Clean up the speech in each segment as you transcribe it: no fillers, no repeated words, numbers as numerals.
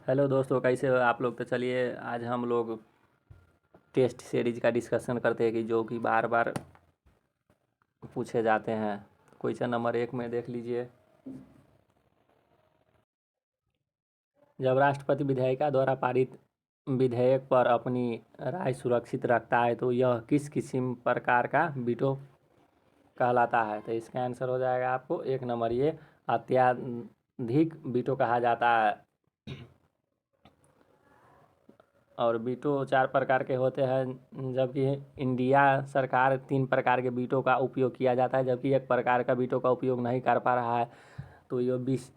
Hello दोस्तों, कैसे हो आप लोग। तो चलिए आज हम लोग टेस्ट सीरीज का डिस्कशन करते हैं कि जो कि बार बार पूछे जाते हैं। क्वेश्चन नंबर 1 में देख लीजिए। जब राष्ट्रपति विधायिका द्वारा पारित विधेयक पर अपनी राय सुरक्षित रखता है तो यह किस किस्म प्रकार का वीटो कहलाता है। तो इसका आंसर हो जाएगा आपको 1 नंबर, ये अत्याधिक वीटो कहा जाता है। और वीटो 4 प्रकार के होते हैं, जबकि इंडिया सरकार 3 प्रकार के वीटो का उपयोग किया जाता है, जबकि 1 प्रकार का वीटो का उपयोग नहीं कर पा रहा है। तो ये 20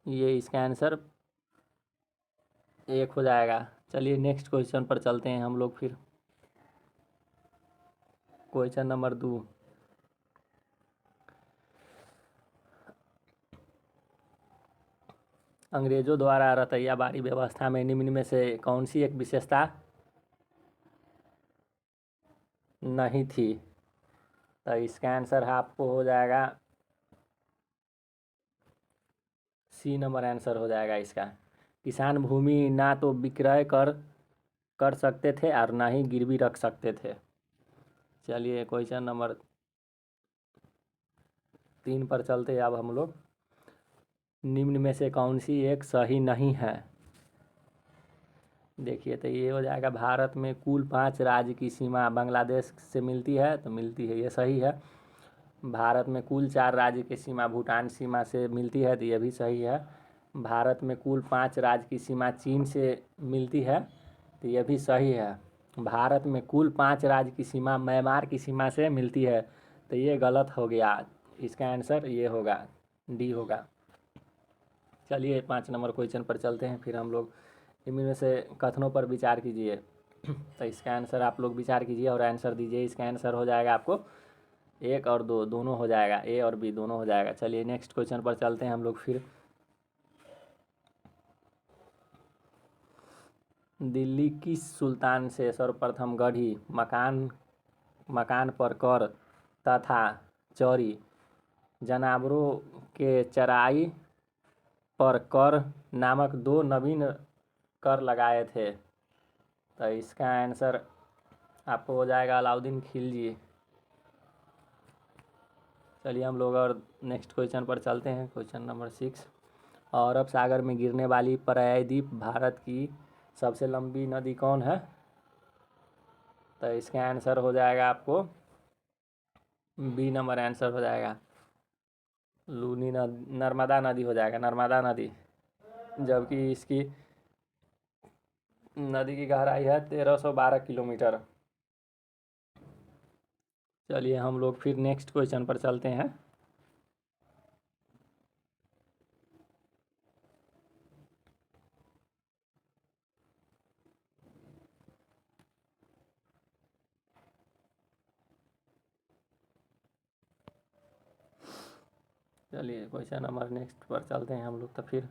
ये इसका आंसर 1 हो जाएगा। चलिए नेक्स्ट क्वेश्चन पर चलते हैं हम लोग फिर। Question number 2। अंग्रेजों द्वारा रतैयाबाड़ी व्यवस्था में निम्न में से कौन सी एक विशेषता नहीं थी। तो इसका आंसर आपको हो जाएगा सी नंबर आंसर हो जाएगा इसका। किसान भूमि ना तो विक्रय कर सकते थे और ना ही गिरवी रख सकते थे। चलिए क्वेश्चन नंबर 3 पर चलते हैं अब हम लोग। निम्न में से कौन सी एक सही नहीं है। देखिए तो ये हो जाएगा, भारत में कुल 5 राज्य की सीमा बांग्लादेश से मिलती है, तो मिलती है, ये सही है। भारत में कुल 4 राज्य की सीमा भूटान सीमा से मिलती है, तो ये भी सही है। भारत में कुल 5 राज्य की सीमा चीन से मिलती है, तो ये भी सही है। भारत में कुल 5 राज्य की सीमा म्यांमार की सीमा से मिलती है, तो ये गलत हो गया। इसका आंसर ये होगा, डी होगा। चलिए 5 नंबर क्वेश्चन पर चलते हैं फिर हम लोग। इनमें से कथनों पर विचार कीजिए। तो इसका आंसर आप लोग विचार कीजिए और आंसर दीजिए। इसका आंसर हो जाएगा आपको 1 और 2 दोनों हो जाएगा, ए और बी दोनों हो जाएगा। चलिए नेक्स्ट क्वेश्चन पर चलते हैं हम लोग फिर। दिल्ली किस सुल्तान से सर्वप्रथम गढ़ी मकान पर कर तथा चोरी जानवरों के चराई पर कर नामक 2 नवीन कर लगाए थे। तो इसका आंसर आपको हो जाएगा अलाउद्दीन खिलजी। चलिए हम लोग और नेक्स्ट क्वेश्चन पर चलते हैं। Question number 6। अरब सागर में गिरने वाली प्रायद्वीप भारत की सबसे लंबी नदी कौन है। तो इसका आंसर हो जाएगा आपको बी नंबर आंसर हो जाएगा, लूनी नदी, नर्मदा नदी हो जाएगा, नर्मदा नदी। जबकि इसकी नदी की गहराई है 1312 किलोमीटर। चलिए हम लोग फिर नेक्स्ट क्वेश्चन पर चलते हैं। चलिए क्वेश्चन नंबर नेक्स्ट पर चलते हैं हम लोग। तो फिर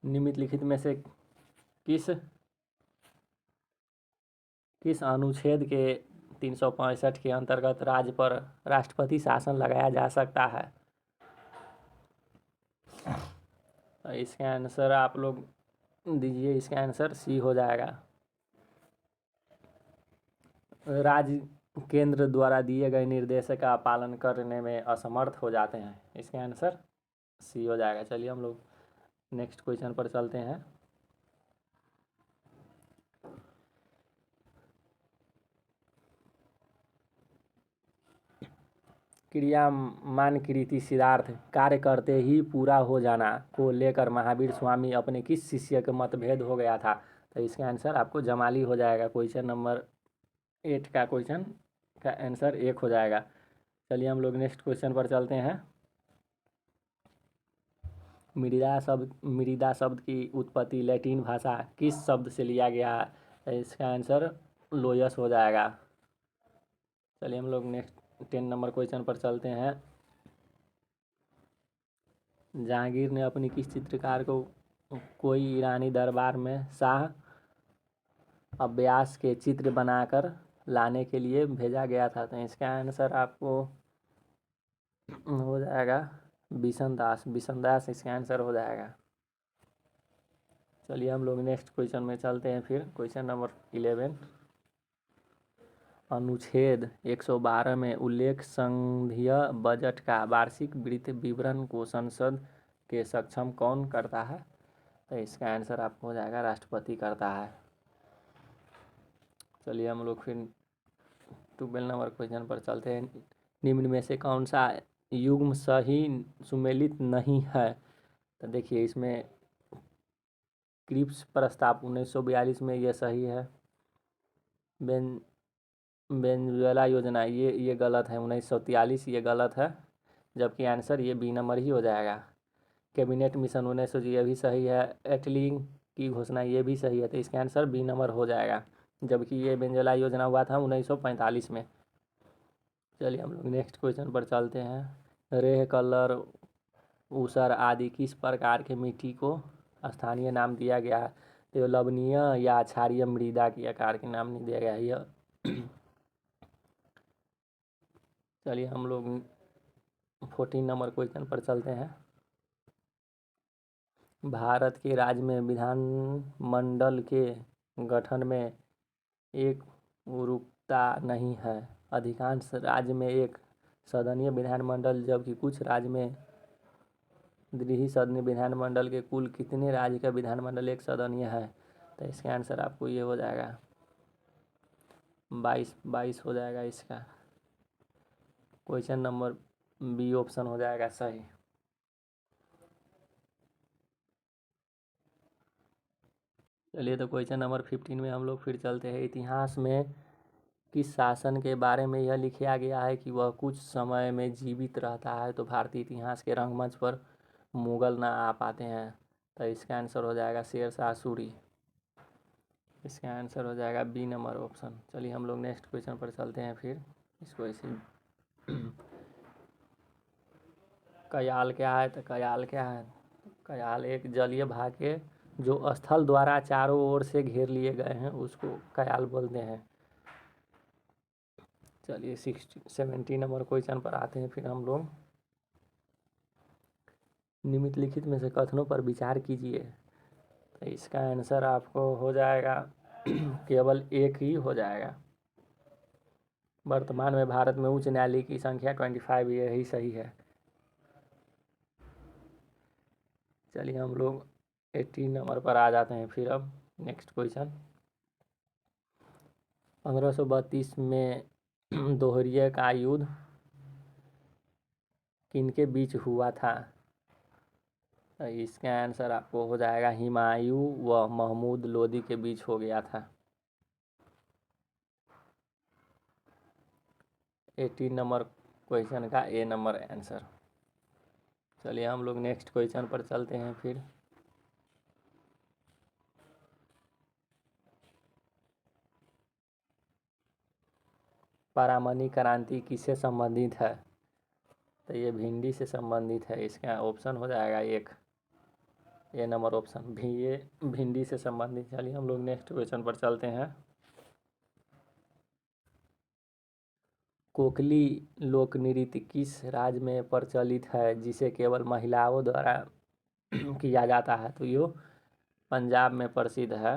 निम्नलिखित में से किस अनुच्छेद के 365 के अंतर्गत राज्य पर राष्ट्रपति शासन लगाया जा सकता है। तो इसका आंसर आप लोग दीजिए। इसका आंसर सी हो जाएगा, राज्य केंद्र द्वारा दिए गए निर्देश का पालन करने में असमर्थ हो जाते हैं। इसका आंसर सी हो जाएगा। चलिए हम लोग नेक्स्ट क्वेश्चन पर चलते हैं। क्रियामानकृति सिद्धार्थ कार्य करते ही पूरा हो जाना को लेकर महावीर स्वामी अपने किस शिष्य के मतभेद हो गया था। तो इसका आंसर आपको जमाली हो जाएगा। क्वेश्चन नंबर 8 का क्वेश्चन का आंसर 1 हो जाएगा। चलिए हम लोग नेक्स्ट क्वेश्चन पर चलते हैं। मृदा शब्द की उत्पत्ति लैटिन भाषा किस शब्द से लिया गया है। तो इसका आंसर लोयस हो जाएगा। चलिए हम लोग नेक्स्ट 10 नंबर क्वेश्चन पर चलते हैं। जहांगीर ने अपनी किस चित्रकार को कोई ईरानी दरबार में शाह अब्बास के चित्र बनाकर लाने के लिए भेजा गया था। तो इसका आंसर आपको हो जाएगा बिशन दास, बिशन दास इसका आंसर हो जाएगा। चलिए हम लोग नेक्स्ट क्वेश्चन में चलते हैं फिर। क्वेश्चन नंबर 11, अनुच्छेद 112 में उल्लेख संघीय बजट का वार्षिक वित्त विवरण को संसद के सक्षम कौन करता है? तो इसका आंसर आपको हो जाएगा राष्ट्रपति करता है। चलिए हम लोग फिर 12 नंबर क्वेश्चन पर चलते हैं। निम्न में से कौन सा युग्म सही सुमेलित नहीं है? तो देखिए इसमें क्रिप्स प्रस्ताव 1942 में ये सही है। वेनेजुएला योजना ये गलत है, 1943 ये गलत है, जबकि आंसर ये बी नंबर ही हो जाएगा। कैबिनेट मिशन 1900 ये भी सही है। इटली की घोषणा ये भी सही है, तो इसका आंसर बी नंबर हो जाएगा, जबकि ये वेनेजुएला योजना हुआ था 1945 में। चलिए हम लोग नेक्स्ट क्वेश्चन पर चलते हैं। रेह कलर, ऊसर आदि किस प्रकार के मिट्टी को स्थानीय नाम दिया गया है? तो लवणीय या क्षारीय मृदा के आकार के नाम नहीं दिया गया है यह। चलिए हम लोग 14 नंबर क्वेश्चन पर चलते हैं। भारत के राज्य में विधानमंडल के गठन में एक रूपता नहीं है। अधिकांश राज्य में एक सदनीय विधानमंडल, जबकि कुछ राज्य में द्विसदनीय विधानमंडल। के कुल कितने राज्य का विधानमंडल एक सदनीय है? तो इसका आंसर आपको ये हो जाएगा 22 हो जाएगा इसका। क्वेश्चन नंबर बी ऑप्शन हो जाएगा सही। चलिए तो क्वेश्चन नंबर 15 में हम लोग फिर चलते हैं। इतिहास में किस शासन के बारे में यह लिखा गया है कि वह कुछ समय में जीवित रहता है? तो भारतीय इतिहास के रंगमंच पर मुगल ना आ पाते हैं। तो इसका आंसर हो जाएगा शेरशाह सूरी। इसका आंसर हो जाएगा बी नंबर ऑप्शन। चलिए हम लोग नेक्स्ट क्वेश्चन पर चलते हैं फिर। इसको ऐसे कयाल क्या है? तो कयाल क्या है? कयाल एक जलीय भाग है जो स्थल द्वारा चारों ओर से घेर लिए गए हैं, उसको कयाल बोलते हैं। चलिए 17 नंबर क्वेश्चन पर आते हैं फिर हम लोग। निम्नलिखित में से कथनों पर विचार कीजिए। तो इसका आंसर आपको हो जाएगा केवल एक ही हो जाएगा। वर्तमान में भारत में उच्च न्यायालय की संख्या 25, यही सही है। चलिए हम लोग 18 नंबर पर आ जाते हैं फिर। अब नेक्स्ट क्वेश्चन, 1532 में दोहरिया का युद्ध किनके बीच हुआ था? तो इसका आंसर आपको हो जाएगा हुमायूं व महमूद लोदी के बीच हो गया था। 18 नंबर क्वेश्चन का ए नंबर आंसर। चलिए हम लोग नेक्स्ट क्वेश्चन पर चलते हैं फिर। पारामनी क्रांति किससे संबंधित है? तो ये भिंडी से संबंधित है। इसका ऑप्शन हो जाएगा एक, ए नंबर ऑप्शन भी, ये भिंडी से संबंधित। चलिए हम लोग नेक्स्ट क्वेश्चन पर चलते हैं। कोकली लोक नृत्य किस राज्य में प्रचलित है जिसे केवल महिलाओं द्वारा किया जाता है? तो यो पंजाब में प्रसिद्ध है,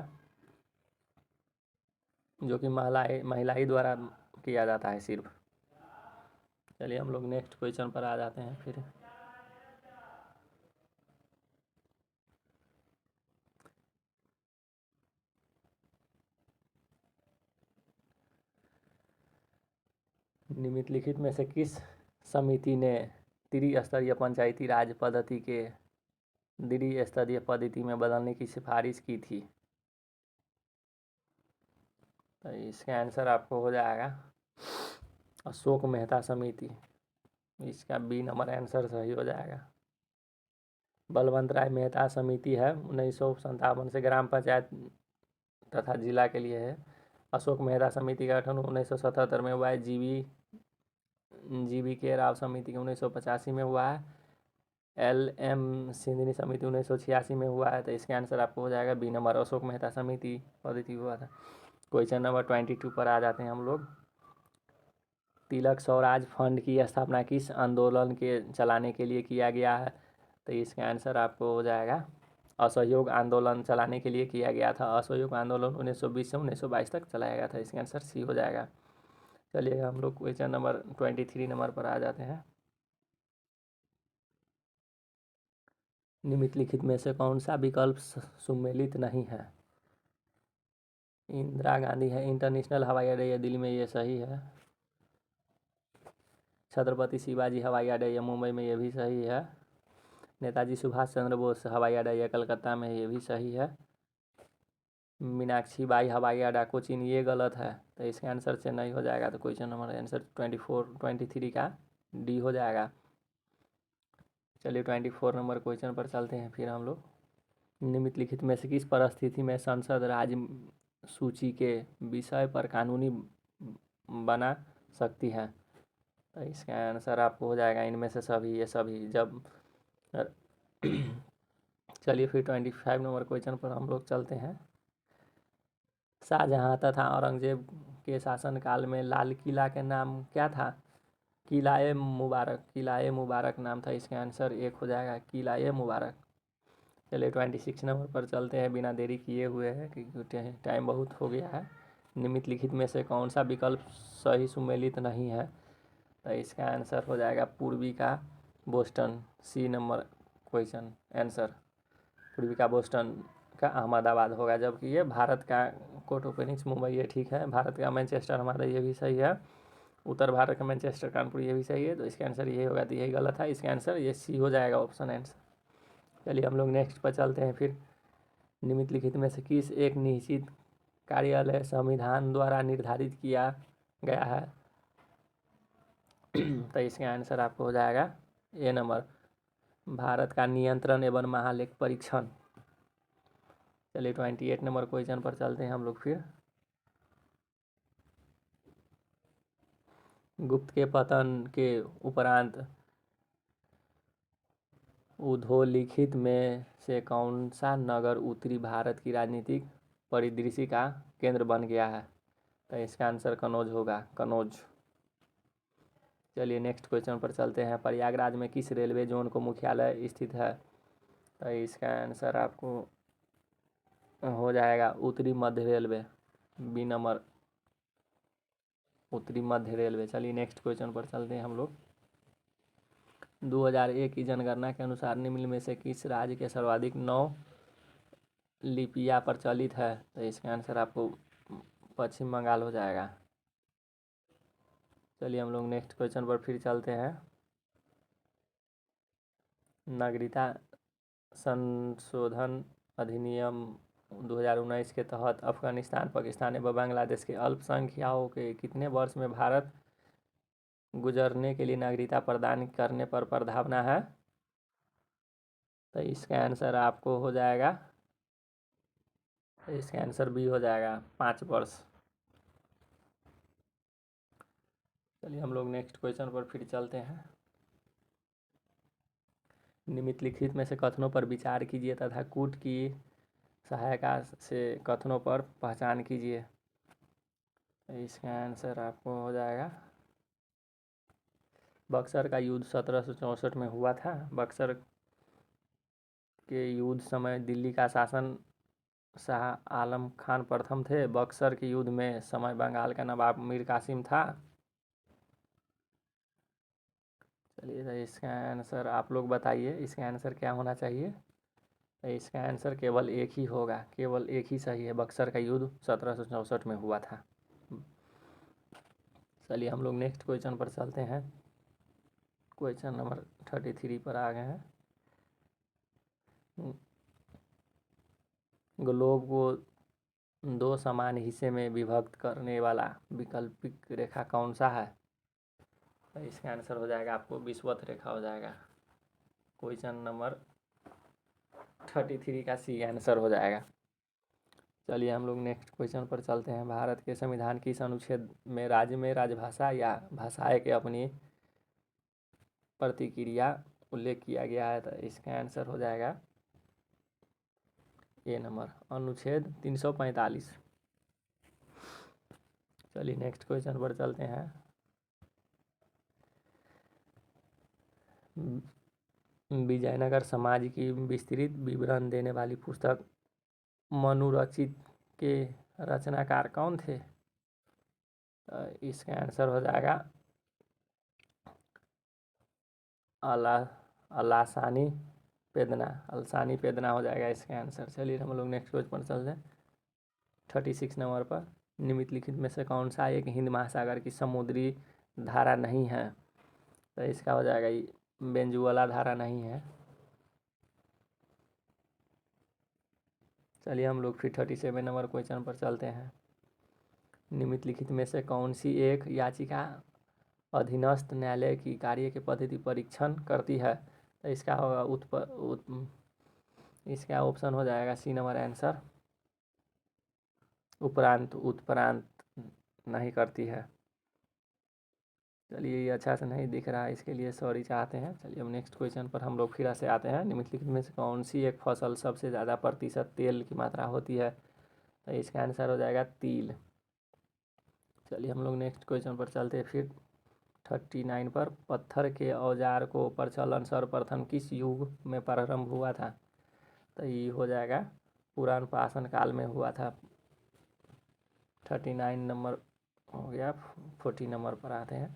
जो कि महिला ही द्वारा किया जाता है सिर्फ। चलिए हम लोग नेक्स्ट क्वेश्चन पर आ जाते हैं फिर। निम्नलिखित में से किस समिति ने त्रिस्तरीय पंचायती राज पद्धति के द्विस्तरीय पद्धति में बदलने की सिफारिश की थी? तो इसका आंसर आपको हो जाएगा अशोक मेहता समिति। इसका बी नंबर आंसर सही हो जाएगा। बलवंत राय मेहता समिति है 1957 से ग्राम पंचायत तथा जिला के लिए है। अशोक मेहता समिति का गठन 1977 में हुआ है। जीवी के राव समिति 1985 में हुआ है। LM सिंधनी समिति 1986 में हुआ है। तो इसका आंसर आपको हो जाएगा बी नंबर, अशोक मेहता समिति पद्धति हुआ था। क्वेश्चन नंबर 22 पर आ जाते हैं हम लोग। तिलक स्वराज फंड की स्थापना किस आंदोलन के चलाने के लिए किया गया है? तो इसका आंसर आपको हो जाएगा असहयोग आंदोलन चलाने के लिए किया गया था। असहयोग आंदोलन 1920 से 1922 तक चलाया गया था। इसका आंसर सी हो जाएगा। चलिए हम लोग क्वेश्चन नंबर 23 नंबर पर आ जाते हैं। निम्नलिखित में से कौन सा विकल्प सम्मिलित नहीं है? इंदिरा गांधी है, इंटरनेशनल हवाई अड्डा ये दिल्ली में, ये सही है। छत्रपति शिवाजी हवाई अड्डा ये मुंबई में, ये भी सही है। नेताजी सुभाष चंद्र बोस हवाई अड्डा ये कलकत्ता में, ये भी सही है। मीनाक्षी बाई हवाई अड्डा कोचीन, ये गलत है। तो इसका आंसर चेन्नई हो जाएगा। तो क्वेश्चन नंबर आंसर 23 का डी हो जाएगा। चलिए 24 नंबर क्वेश्चन पर चलते हैं फिर हम लोग। निम्नलिखित में से किस परिस्थिति में संसद राज्य सूची के विषय पर कानूनी बना सकती है? तो इसका आंसर आपको हो जाएगा इनमें से सभी, ये सभी जब चलिए फिर 25 नंबर क्वेश्चन पर हम लोग चलते हैं। शाहजहाँ तथा औरंगजेब के शासनकाल में लाल किला के नाम क्या था? किलाए मुबारक, किलाए मुबारक नाम था। इसका आंसर एक हो जाएगा, किलाए मुबारक। चलिए 26 नंबर पर चलते हैं बिना देरी किए हुए हैं क्योंकि टाइम बहुत हो गया है। निम्नलिखित में से कौन सा विकल्प सही सुमेलित नहीं है? तो इसका आंसर हो जाएगा पूर्वी का Boston, C number question answer. पूर्वी का बोस्टन का अहमदाबाद होगा, जबकि ये भारत का कोटोपेनिक्स मुंबई, ये ठीक है। भारत का मैनचेस्टर हमारा, ये भी सही है। उत्तर भारत का मैनचेस्टर कानपुर, ये भी सही है। तो इसका आंसर ये होगा, तो यही गलत है। इसका आंसर ये सी हो जाएगा, ऑप्शन आंसर। चलिए हम लोग नेक्स्ट पर चलते हैं फिर। निम्नलिखित में से किस एक निश्चित कार्यालय संविधान द्वारा निर्धारित किया गया है? तो इसका आंसर आपको हो जाएगा ए नंबर, भारत का नियंत्रण एवं महालेख परीक्षण। चलिए 28 नंबर क्वेश्चन पर चलते हैं हम लोग फिर। गुप्त के पतन के उपरांत उद्धोलिखित में से कौन सा नगर उत्तरी भारत की राजनीतिक परिदृश्य का केंद्र बन गया है? तो इसका आंसर कनौज होगा, कनौज। चलिए नेक्स्ट क्वेश्चन पर चलते हैं। प्रयागराज में किस रेलवे जोन को मुख्यालय स्थित है? तो इसका आंसर आपको हो जाएगा उत्तरी मध्य रेलवे, बी नंबर उत्तरी मध्य रेलवे। चलिए नेक्स्ट क्वेश्चन पर चलते हैं हम लोग। 2001 की जनगणना के अनुसार निम्न में से किस राज्य के सर्वाधिक 9 लिपियाँ प्रचलित है? तो इसका आंसर आपको पश्चिम बंगाल हो जाएगा। चलिए हम लोग नेक्स्ट क्वेश्चन पर फिर चलते हैं। नागरिकता संशोधन अधिनियम 2019 के तहत अफगानिस्तान, पाकिस्तान एवं बांग्लादेश के अल्पसंख्यकों के कितने वर्ष में भारत गुजरने के लिए नागरिकता प्रदान करने पर प्रावधान है? तो इसका आंसर आपको हो जाएगा, इसका आंसर बी हो जाएगा, 5 वर्ष। चलिए हम लोग नेक्स्ट क्वेश्चन पर फिर चलते हैं। निम्नलिखित में से कथनों पर विचार कीजिए तथा कूट की सहायता से कथनों पर पहचान कीजिए। इसका आंसर आपको हो जाएगा, बक्सर का युद्ध 1764 में हुआ था। बक्सर के युद्ध समय दिल्ली का शासन शाह आलम खान प्रथम थे। बक्सर के युद्ध में समय बंगाल का नवाब मीर कासिम था। चलिए तो इसका आंसर आप लोग बताइए, इसका आंसर क्या होना चाहिए? तो इसका आंसर केवल एक ही होगा, केवल एक ही सही है। बक्सर का युद्ध 1764 में हुआ था। चलिए हम लोग नेक्स्ट क्वेश्चन पर चलते हैं। क्वेश्चन नंबर 33 पर आ गए हैं। ग्लोब को 2 समान हिस्से में विभक्त करने वाला वैकल्पिक रेखा कौन सा है? तो इसका आंसर हो जाएगा आपको विषुवत रेखा हो जाएगा। क्वेश्चन नंबर 33 का सी आंसर हो जाएगा। चलिए हम लोग नेक्स्ट क्वेश्चन पर चलते हैं। भारत के संविधान किस अनुच्छेद में राज्य में राजभाषा या भाषाएं के अपनी प्रतिक्रिया उल्लेख किया गया है? तो इसका आंसर हो जाएगा ए नंबर, अनुच्छेद 345। चलिए नेक्स्ट क्वेश्चन पर चलते हैं। विजयनगर समाज की विस्तृत विवरण देने वाली पुस्तक मनुरचित के रचनाकार कौन थे? तो इसका आंसर हो जाएगा अलासानी पेदना हो जाएगा इसका आंसर। चलिए हम लोग नेक्स्ट क्वेश्चन पर चलते हैं 36 नंबर पर। निम्नलिखित में से कौन सा एक हिंद महासागर की समुद्री धारा नहीं है? तो इसका हो जाएगा बेंजुअला धारा नहीं है। चलिए हम लोग फिर 37 नंबर क्वेश्चन पर चलते हैं। निम्नलिखित में से कौन सी एक याचिका अधीनस्थ न्यायालय की कार्य के पद्धति परीक्षण करती है? तो इसका होगा इसका ऑप्शन हो जाएगा सी नंबर आंसर उत्परांत नहीं करती है। चलिए ये अच्छा से नहीं दिख रहा है, इसके लिए सॉरी चाहते हैं। चलिए हम नेक्स्ट क्वेश्चन पर हम लोग फिर से आते हैं। निम्नलिखित में से कौन सी एक फसल सबसे ज़्यादा प्रतिशत तेल की मात्रा होती है? तो इसका आंसर हो जाएगा तिल। चलिए हम लोग नेक्स्ट क्वेश्चन पर चलते हैं फिर 39 पर। पत्थर के औजार को प्रचलन सर्वप्रथम किस युग में प्रारंभ हुआ था? तो ये हो जाएगा पुरान पाषाण काल में हुआ था। 39 नंबर हो गया। 40 नंबर पर आते हैं।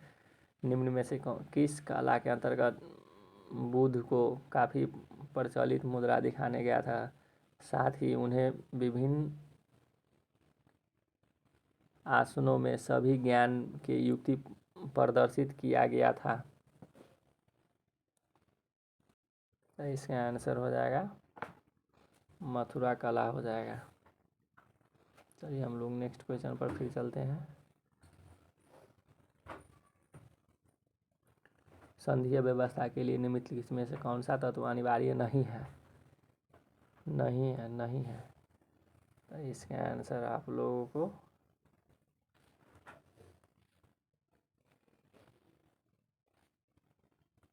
निम्न में से किस कला के अंतर्गत बुद्ध को काफ़ी प्रचलित मुद्रा दिखाने गया था, साथ ही उन्हें विभिन्न आसनों में सभी ज्ञान के युक्ति प्रदर्शित किया गया था? तो इसका आंसर हो जाएगा मथुरा कला हो जाएगा। चलिए हम लोग नेक्स्ट क्वेश्चन पर फिर चलते हैं। संघीय व्यवस्था के लिए निम्नलिखित में से कौन सा तत्व अनिवार्य नहीं है? नहीं है। तो इसका आंसर आप लोगों को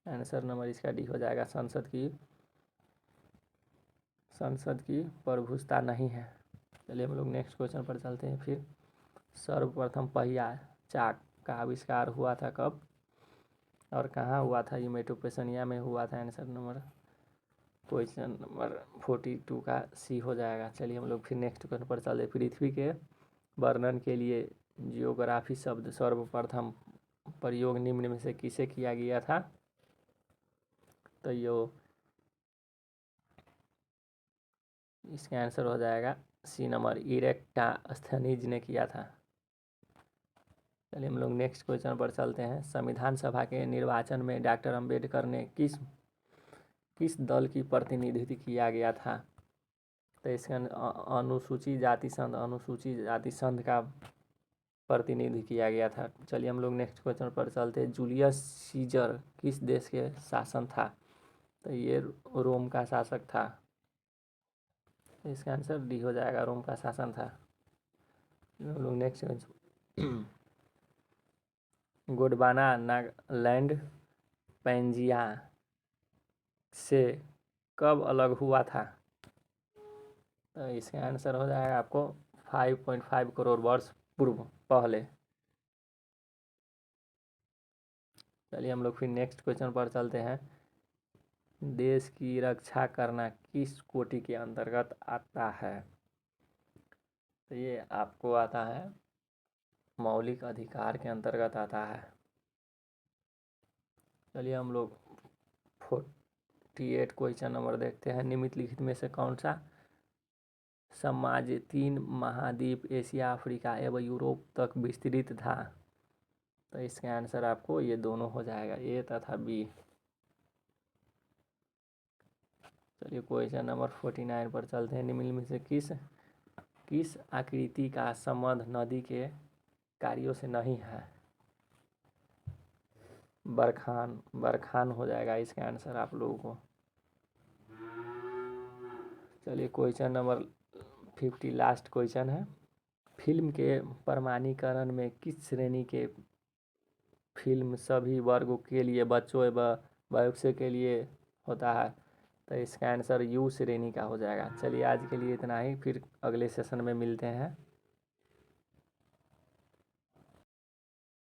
आंसर नंबर इसका डी हो जाएगा। संसद की प्रभुता नहीं है। चलिए हम लोग नेक्स्ट क्वेश्चन पर चलते हैं फिर। सर्वप्रथम पहिया चाक का आविष्कार हुआ था कब और कहाँ हुआ था? ये मेसोपोटामिया में हुआ था। आंसर नंबर क्वेश्चन नंबर 42 का सी हो जाएगा। चलिए हम लोग फिर नेक्स्ट क्वेश्चन पर चलते। पृथ्वी के वर्णन के लिए जियोग्राफी शब्द सर्वप्रथम प्रयोग निम्न में से किसे किया गया था? तो यो इसका आंसर हो जाएगा सी नंबर इरेक्टास्थनीज ने किया था। चलिए हम लोग नेक्स्ट क्वेश्चन पर चलते हैं। संविधान सभा के निर्वाचन में डॉक्टर अंबेडकर ने किस दल की प्रतिनिधित्व किया गया था? तो इसका अनुसूचित जाति संघ का प्रतिनिधि किया गया था। चलिए हम लोग नेक्स्ट क्वेश्चन पर चलते हैं। जूलियस सीजर किस देश के शासन था? तो ये रोम का शासक था। इसका आंसर डी हो जाएगा, रोम का शासन था। हम लोग नेक्स्ट गोंडवाना नागालैंड पैंजिया से कब अलग हुआ था? तो इसका आंसर हो जाएगा आपको 5.5 करोड़ वर्ष पूर्व पहले। चलिए हम लोग फिर नेक्स्ट क्वेश्चन पर चलते हैं। देश की रक्षा करना किस कोटि के अंतर्गत आता है? तो ये आपको आता है मौलिक अधिकार के अंतर्गत आता है। चलिए हम लोग 48 क्वेश्चन नंबर देखते हैं। निम्नलिखित में से कौन सा समाज 3 महाद्वीप एशिया, अफ्रीका एवं यूरोप तक विस्तृत था? तो इसका आंसर आपको ये दोनों हो जाएगा, ए तथा बी। चलिए क्वेश्चन नंबर 49 पर चलते हैं। निम्न में से किस आकृति का संबंध नदी के कार्यों से नहीं है? बरखान हो जाएगा इसका आंसर आप लोगों को। चलिए क्वेश्चन नंबर 50 लास्ट क्वेश्चन है। फिल्म के प्रमाणीकरण में किस श्रेणी के फिल्म सभी वर्गों के लिए, बच्चों एवं वयस्कों के लिए होता है? तो इसका आंसर यू श्रेणी का हो जाएगा। चलिए आज के लिए इतना ही, फिर अगले सेशन में मिलते हैं।